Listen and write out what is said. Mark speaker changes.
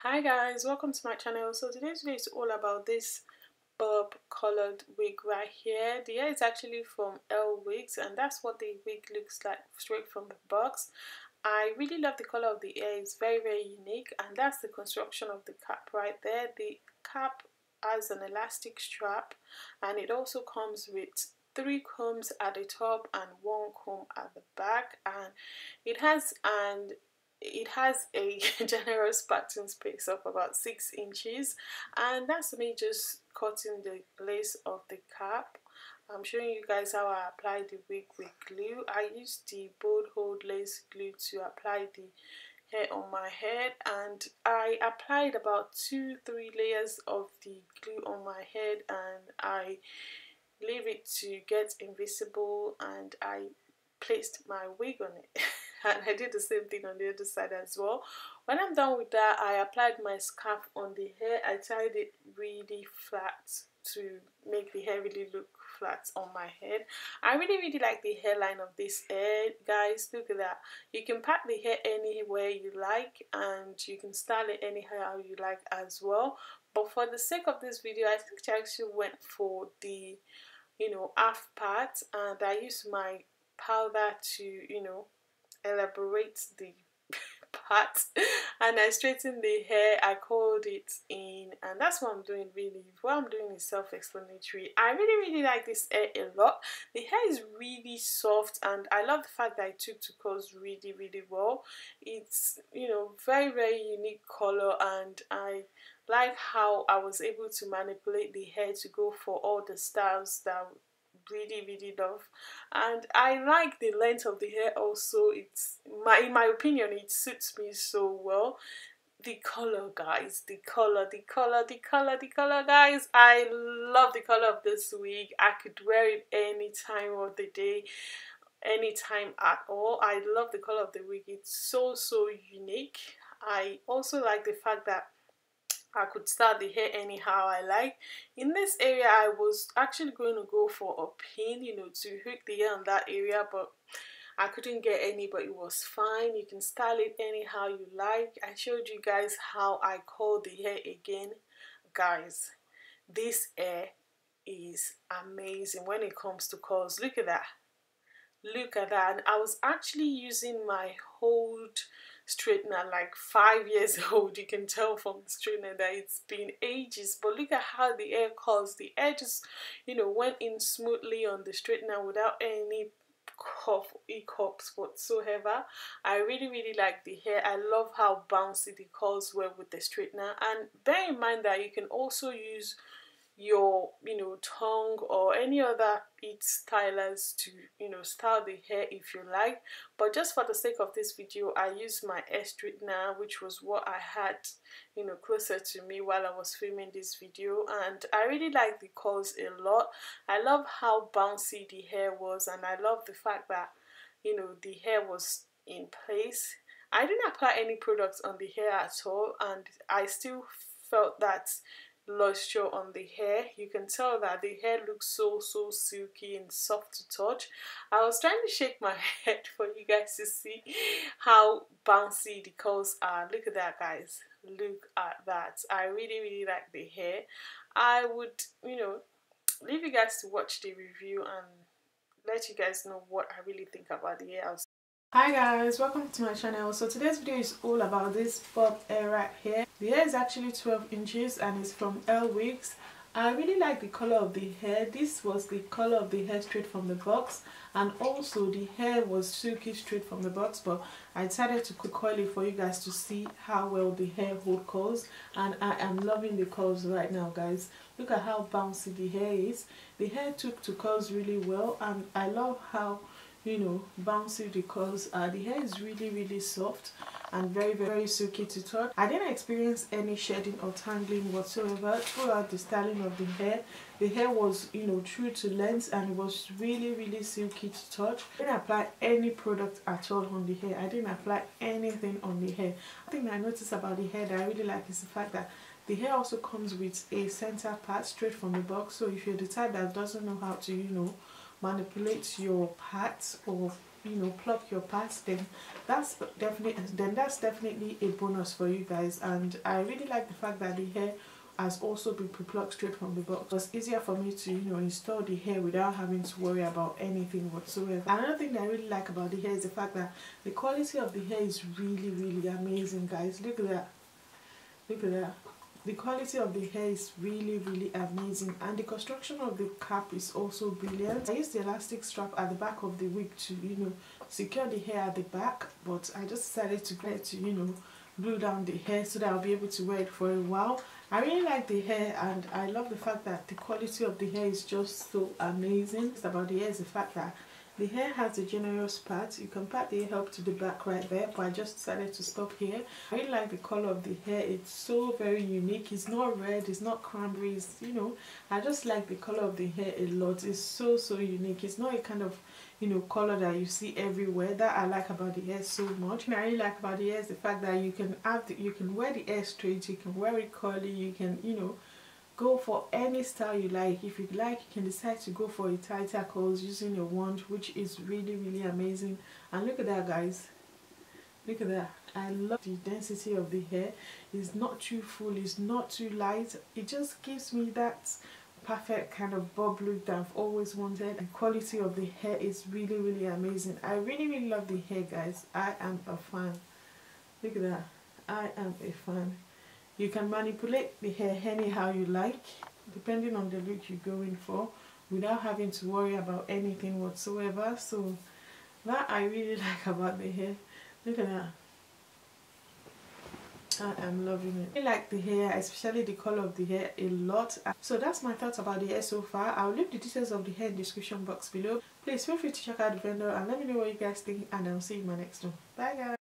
Speaker 1: Hi guys, welcome to my channel. So today's video is all about this bob colored wig right here. The hair is actually from LWIGS and that's what the wig looks like straight from the box. I really love the color of the hair. It's very unique, and that's the construction of the cap right there. The cap has an elastic strap and it also comes with 3 combs at the top and 1 comb at the back, and it has a generous parting space of about 6 inches, and that's me just cutting the lace of the cap. I'm showing you guys how I apply the wig with glue. I used the bold hold lace glue to apply the hair on my head, and I applied about 2-3 layers of the glue on my head, and I leave it to get invisible, and I placed my wig on it. And I did the same thing on the other side as well. When I'm done with that, I applied my scarf on the hair. I tied it really flat to make the hair really look flat on my head. I really like the hairline of this hair, guys. Look at that. You can pat the hair anywhere you like, and you can style it anyhow you like as well. But for the sake of this video, I think I actually went for the half part, and I used my powder to elaborate the part, and I straightened the hair. I curled it in, and that's what I'm doing. Really, what I'm doing is self-explanatory. I really like this hair a lot. The hair is really soft, and I love the fact that I took to curls really well. It's very unique color, and I like how I was able to manipulate the hair to go for all the styles that really love. And I like the length of the hair also. In my opinion, it suits me so well. The color, guys, the color, guys. I love the color of this wig. I could wear it any time of the day, anytime at all. I love the color of the wig. It's so unique. I also like the fact that I could style the hair anyhow I like. In this area, I was actually going to go for a pin, to hook the hair on that area, but I couldn't get any, but it was fine. You can style it anyhow you like. I showed you guys how I curl the hair again. Guys, this hair is amazing when it comes to curls. Look at that. Look at that. And I was actually using my hold straightener like 5 years old. You can tell from the straightener that it's been ages, but look at how the hair curls. The hair just went in smoothly on the straightener without any hiccups whatsoever. I really like the hair. I love how bouncy the curls were with the straightener, and bear in mind that you can also use your tongue or any other heat stylers to style the hair if you like. But just for the sake of this video, I used my hair straightener, which was what I had closer to me while I was filming this video, and I really like the curls a lot. I love how bouncy the hair was, and I love the fact that the hair was in place. I didn't apply any products on the hair at all, and I still felt that luster on the hair. You can tell that the hair looks so silky and soft to touch. I was trying to shake my head for you guys to see how bouncy the curls are. Look at that, guys. Look at that. I really like the hair. I would leave you guys to watch the review and let you guys know what I really think about the hair. Hi guys, welcome to my channel. So today's video is all about this bob hair right here. The hair is actually 12 inches and it's from LWIGS. I really like the color of the hair. This was the color of the hair straight from the box, and also the hair was silky straight from the box, but I decided to coil it for you guys to see how well the hair hold curls, and I am loving the curls right now, guys. Look at how bouncy the hair is. The hair took to curls really well, and I love how bouncy the curls are. The hair is really soft and very silky to touch. I didn't experience any shedding or tangling whatsoever throughout the styling of the hair. The hair was true to length, and it was really silky to touch. I didn't apply any product at all on the hair. I didn't apply anything on the hair. I think I noticed about the hair that I really like is the fact that the hair also comes with a center part straight from the box. So if you're the type that doesn't know how to manipulate your parts or pluck your parts, then that's definitely a bonus for you guys. And I really like the fact that the hair has also been pre-plucked straight from the box. It was easier for me to install the hair without having to worry about anything whatsoever. Another thing that I really like about the hair is the fact that the quality of the hair is really amazing, guys. Look at that, look at that. The quality of the hair is really amazing, and the construction of the cap is also brilliant. I used the elastic strap at the back of the wig to secure the hair at the back, but I just decided to glue down the hair so that I'll be able to wear it for a while. I really like the hair, and I love the fact that the quality of the hair is just so amazing. About the hair is the fact that the hair has a generous part. You can part the hair up to the back right there, but I just decided to stop here. I really like the color of the hair. It's so very unique. It's not red, it's not cranberry, I just like the color of the hair a lot. It's so unique. It's not a kind of color that you see everywhere. That I like about the hair so much. And I really like about the hair is the fact that you can wear the hair straight, you can wear it curly, you can go for any style you like. If you like, you can decide to go for a tighter curls using your wand, which is really amazing. And look at that, guys, look at that. I love the density of the hair. It's not too full, it's not too light. It just gives me that perfect kind of bob look that I've always wanted. The quality of the hair is really amazing. I really love the hair, guys. I am a fan. Look at that, I am a fan. You can manipulate the hair anyhow you like, depending on the look you're going for, without having to worry about anything whatsoever. So that I really like about the hair. Look at that, I am loving it. I like the hair, especially the color of the hair, a lot. So that's my thoughts about the hair so far. I'll leave the details of the hair in the description box below. Please feel free to check out the vendor and let me know what you guys think, and I'll see you in my next one. Bye guys.